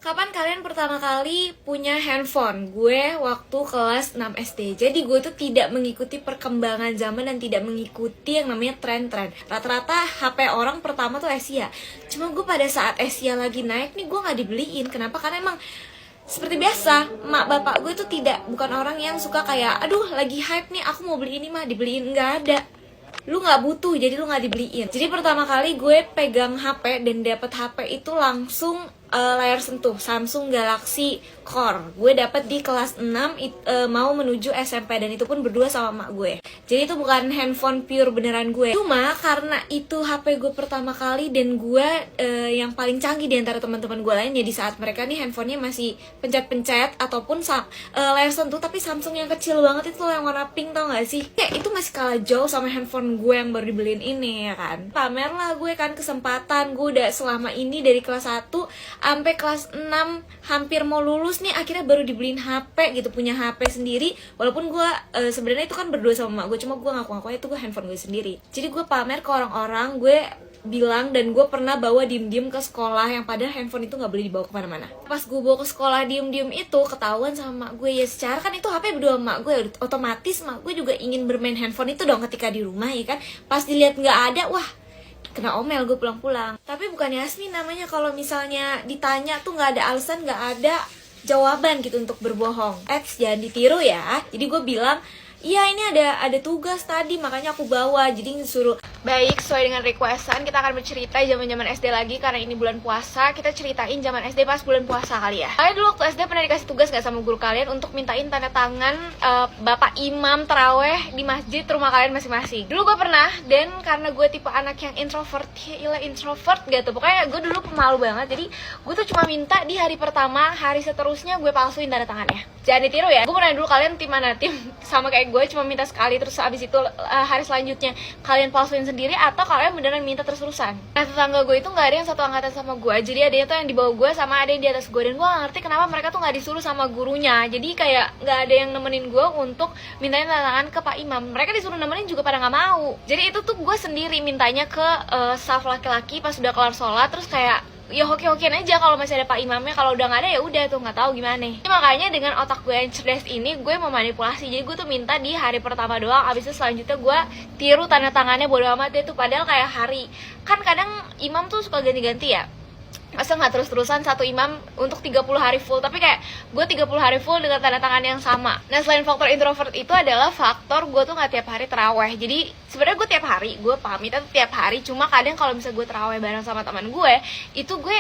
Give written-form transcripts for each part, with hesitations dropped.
Kapan kalian pertama kali punya handphone? Gue waktu kelas 6 SD. Jadi gue tuh tidak mengikuti perkembangan zaman dan tidak mengikuti yang namanya tren-tren. Rata-rata HP orang pertama tuh Asia. Cuma gue pada saat Asia lagi naik nih gue gak dibeliin. Kenapa? Karena emang seperti biasa, mak bapak gue tuh bukan orang yang suka kayak, aduh lagi hype nih aku mau beli ini mah, dibeliin. Nggak ada. Lu nggak butuh jadi lu nggak dibeliin. Jadi pertama kali gue pegang HP dan dapet HP itu langsung layar sentuh Samsung Galaxy Core. Gue dapet di kelas 6 mau menuju SMP dan itu pun berdua sama emak gue. Jadi itu bukan handphone pure beneran gue. Cuma karena itu HP gue pertama kali dan gue yang paling canggih di antara teman-teman gue lain ya, di saat mereka nih handphonenya masih pencet-pencet ataupun layar sentuh tapi Samsung yang kecil banget itu yang warna pink, tau gak sih? Kayak itu masih kalah jauh sama handphone gue yang baru dibeliin ini ya kan. Pamer lah gue kan kesempatan. Gue udah selama ini dari kelas 1 sampai kelas 6 hampir mau lulus nih akhirnya baru dibeliin HP gitu, punya HP sendiri. Walaupun gue sebenarnya itu kan berdua sama mak gue, cuma gue ngaku-ngaku itu gue handphone gue sendiri. Jadi gue pamer ke orang-orang, gue bilang dan gue pernah bawa diem-diem ke sekolah yang padahal handphone itu nggak boleh dibawa kemana-mana. Pas gue bawa ke sekolah diem-diem itu ketahuan sama mak gue. Ya secara kan itu HP berdua sama mak gue, otomatis mak gue juga ingin bermain handphone itu dong ketika di rumah ya kan. Pas dilihat nggak ada, wah kena omel gue pulang-pulang. Tapi bukan Yasmin namanya kalau misalnya ditanya tuh nggak ada alasan, nggak ada jawaban gitu untuk berbohong. Jangan ditiru ya. Jadi gue bilang, iya ini ada tugas tadi makanya aku bawa. Jadi disuruh. Baik, sesuai dengan requestan kita akan bercerita zaman-zaman SD lagi karena ini bulan puasa. Kita ceritain zaman SD pas bulan puasa kali ya. Kalian dulu waktu SD pernah dikasih tugas gak sama guru kalian untuk mintain tanda tangan bapak imam terawih di masjid rumah kalian masing-masing? Dulu gue pernah, dan karena gue tipe anak yang introvert, introvert gitu. Pokoknya gue dulu pemalu banget. Jadi gue tuh cuma minta di hari pertama, hari seterusnya gue palsuin tanda tangannya. Jangan ditiru ya. Gue pernah dulu, kalian tim mana? Tim sama kayak gue cuma minta sekali terus abis itu hari selanjutnya kalian palsuin sendiri atau kalian beneran minta terus-terusan. Nah tetangga gue itu nggak ada yang satu angkatan sama gue, jadi adanya tuh yang di bawah gue sama ada yang di atas gue, dan gue nggak ngerti kenapa mereka tuh nggak disuruh sama gurunya. Jadi kayak nggak ada yang nemenin gue untuk mintain tantangan ke Pak Imam. Mereka disuruh nemenin juga pada nggak mau. Jadi itu tuh gue sendiri mintanya ke staff laki-laki pas udah kelar sholat, terus kayak ya hoki-hokian aja kalau masih ada Pak Imamnya. Kalau udah nggak ada ya udah tuh nggak tahu gimana. Jadi makanya dengan otak gue yang cerdas ini gue memanipulasi. Jadi gue tuh minta di hari pertama doang, abis itu selanjutnya gue tiru tanda tangannya bodo amat deh tuh. Padahal kayak hari kan kadang imam tuh suka ganti-ganti ya, masa nggak terus-terusan satu imam untuk 30 hari full, tapi kayak gue 30 hari full dengan tanda tangan yang sama. Nah selain faktor introvert itu adalah faktor gue tuh nggak tiap hari terawih. Jadi sebenarnya gue tiap hari, gue pamit tuh tiap hari, cuma kadang kalau misalnya gue terawih bareng sama teman gue, itu gue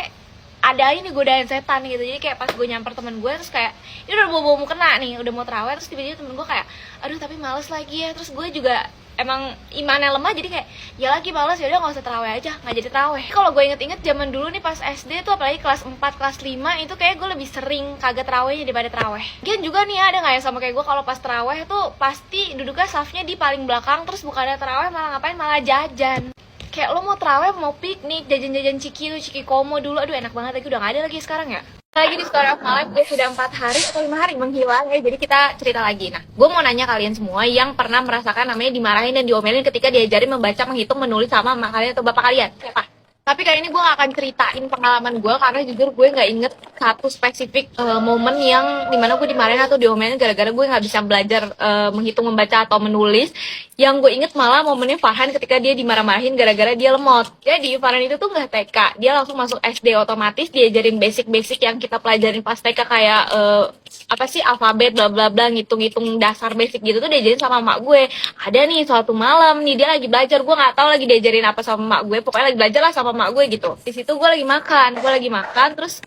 ada ini godain setan gitu. Jadi kayak pas gue nyamper temen gue terus kayak ini udah mau kena nih, udah mau terawih, terus tiba-tiba temen gue kayak aduh tapi males lagi ya. Terus gue juga emang imannya lemah, jadi kayak ya lagi males, ya udah nggak usah terawih aja, nggak jadi terawih. Kalau gue inget-inget zaman dulu nih pas SD tuh apalagi kelas 4, kelas 5 itu kayak gue lebih sering kagak terawihnya daripada terawih. Gian juga nih ada nggak ya sama kayak gue, kalau pas terawih tuh pasti duduknya safnya di paling belakang, terus bukannya terawih malah ngapain, malah jajan. Kayak lo mau terawih mau piknik, jajan-jajan Ciki Komo dulu, aduh enak banget, lagi udah nggak ada lagi sekarang ya. Lagi di Story of My Life, gue sudah 4 hari atau 5 hari menghilang ya, jadi kita cerita lagi. Nah, gue mau nanya kalian semua yang pernah merasakan namanya dimarahin dan diomelin ketika diajarin membaca, menghitung, menulis sama emak kalian atau bapak kalian. Siapa? Tapi kali ini gue gak akan ceritain pengalaman gue karena jujur gue gak inget satu spesifik momen yang dimana gue dimarahin atau diomelin gara-gara gue gak bisa belajar menghitung, membaca, atau menulis. Yang gue inget malah momennya Farhan ketika dia dimarah-marahin gara-gara dia lemot. Jadi Farhan itu tuh gak TK, dia langsung masuk SD, otomatis diajarin basic-basic yang kita pelajarin pas TK kayak apa sih, alfabet, bla bla bla, ngitung-ngitung dasar basic gitu tuh diajarin sama mak gue. Ada nih suatu malam nih dia lagi belajar, gue nggak tahu lagi diajarin apa sama mak gue, pokoknya lagi belajar lah sama mak gue gitu. Di situ gue lagi makan, terus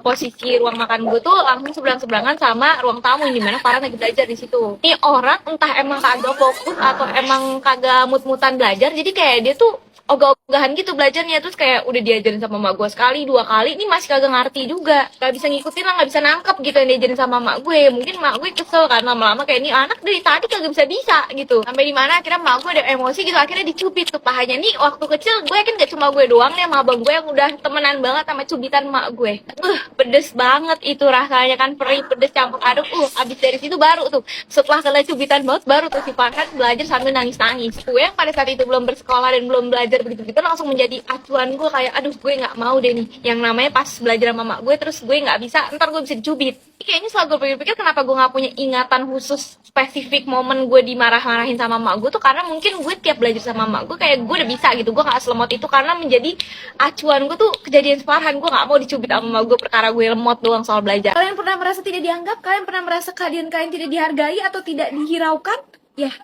posisi ruang makan gue tuh langsung seberang-seberangan sama ruang tamu yang dimana Farhan lagi belajar di situ. Nih orang entah emang kagak fokus atau emang kagak mut-mutan belajar, jadi kayak dia tuh ogah-ogahan gitu belajarnya. Terus kayak udah diajarin sama mak gue sekali, 2 kali, ini masih kagak ngerti juga, gak bisa ngikutin lah, gak bisa nangkep gitu yang diajarin sama mak gue. Mungkin mak gue kesel kan lama-lama kayak ini anak dari tadi kagak bisa gitu, sampai dimana akhirnya mak gue ada emosi gitu, akhirnya dicubit tuh pahanya. Nih waktu kecil gue yakin gak cuma gue doang nih sama abang gue yang udah temenan banget sama cubitan mak gue. Pedes banget itu rasanya kan, perih pedes campur aduk. Abis dari situ baru tuh setelah kena cubitan banget baru tuh si Farhan belajar sambil nangis-nangis. Gue yang pada saat itu belum bersekolah dan belum belajar begitu-begitu itu langsung menjadi acuan gue kayak aduh gue nggak mau deh nih yang namanya pas belajar sama mak gue terus gue nggak bisa, ntar gue bisa dicubit. Kayaknya setelah gue pikir-pikir kenapa gue nggak punya ingatan khusus spesifik momen gue dimarah-marahin sama mak gue tuh karena mungkin gue tiap belajar sama mak gue kayak gue udah bisa gitu, gue nggak selemot itu karena menjadi acuan gue tuh kejadian separahan, gue nggak mau dicubit sama mak gue perkara gue lemot doang soal belajar. Kalian pernah merasa tidak dianggap? Kalian pernah merasa kalian tidak dihargai atau tidak dihiraukan? Ya,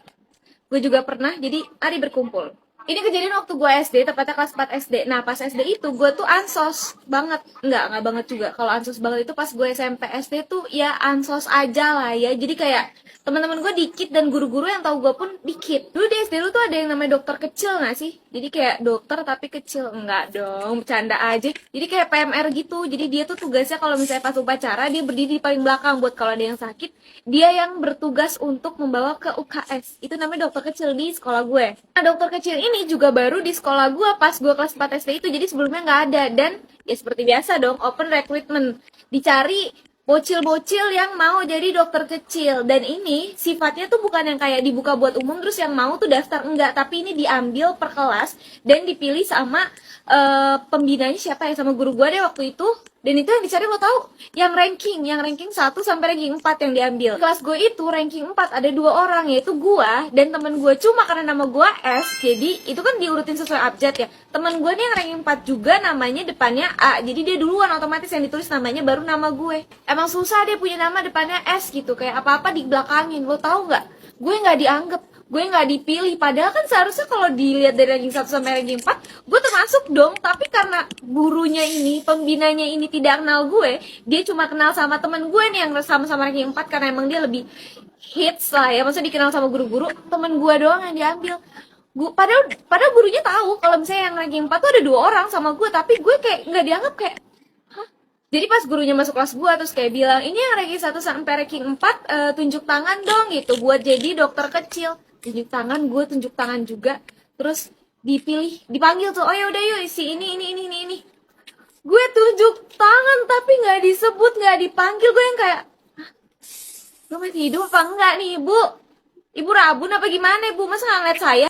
gue juga pernah. Jadi mari berkumpul. Ini kejadian waktu gue SD, tepatnya kelas 4 SD. Nah, pas SD itu gue tuh ansos banget. Enggak banget juga. Kalau ansos banget itu pas gue SMP SD tuh ya ansos aja lah ya. Jadi kayak teman-teman gue dikit dan guru-guru yang tahu gue pun dikit. Dulu di SD lu tuh ada yang namanya dokter kecil gak sih? Jadi kayak dokter tapi kecil. Enggak dong, bercanda aja. Jadi kayak PMR gitu. Jadi dia tuh tugasnya kalau misalnya pas upacara dia berdiri di paling belakang buat kalau ada yang sakit, dia yang bertugas untuk membawa ke UKS. Itu namanya dokter kecil di sekolah gue. Nah, dokter kecil ini juga baru di sekolah gue pas gue kelas 4 SD itu, jadi sebelumnya nggak ada. Dan ya seperti biasa dong, open recruitment, dicari bocil-bocil yang mau jadi dokter kecil. Dan ini sifatnya tuh bukan yang kayak dibuka buat umum terus yang mau tuh daftar, enggak, tapi ini diambil per kelas dan dipilih sama pembinanya siapa ya, sama guru gue deh waktu itu. Dan itu yang dicari, lo tahu, yang ranking 1 sampai ranking 4 yang diambil. Kelas gue itu ranking 4 ada 2 orang, yaitu gue dan temen gue. Cuma karena nama gue S, jadi itu kan diurutin sesuai abjad ya. Temen gue nih yang ranking 4 juga namanya depannya A, jadi dia duluan otomatis yang ditulis namanya baru nama gue. Emang susah deh punya nama depannya S gitu, kayak apa-apa dibelakangin. Lo tahu nggak? Gue nggak dianggap, gue nggak dipilih, padahal kan seharusnya kalau dilihat dari ranking 1 sampai ranking 4 gue termasuk dong. Tapi karena gurunya ini, pembinanya ini tidak kenal gue, dia cuma kenal sama temen gue nih yang sama-sama ranking 4 karena emang dia lebih hits lah ya, maksudnya dikenal sama guru-guru. Temen gue doang yang diambil. Padahal gurunya tahu kalau misalnya yang ranking 4 tuh ada 2 orang sama gue, tapi gue kayak nggak dianggap, kayak hah? Jadi pas gurunya masuk kelas gue terus kayak bilang, ini yang ranking 1 sampai ranking 4 tunjuk tangan dong gitu buat jadi dokter kecil. Tunjuk tangan, gue tunjuk tangan juga. Terus dipilih, dipanggil tuh, oh ya udah yuk si ini. Gue tunjuk tangan tapi nggak disebut, nggak dipanggil. Gue yang kayak, hah, gue masih hidup apa enggak nih ibu? Ibu rabun apa gimana ibu? Masa nggak ngeliat saya?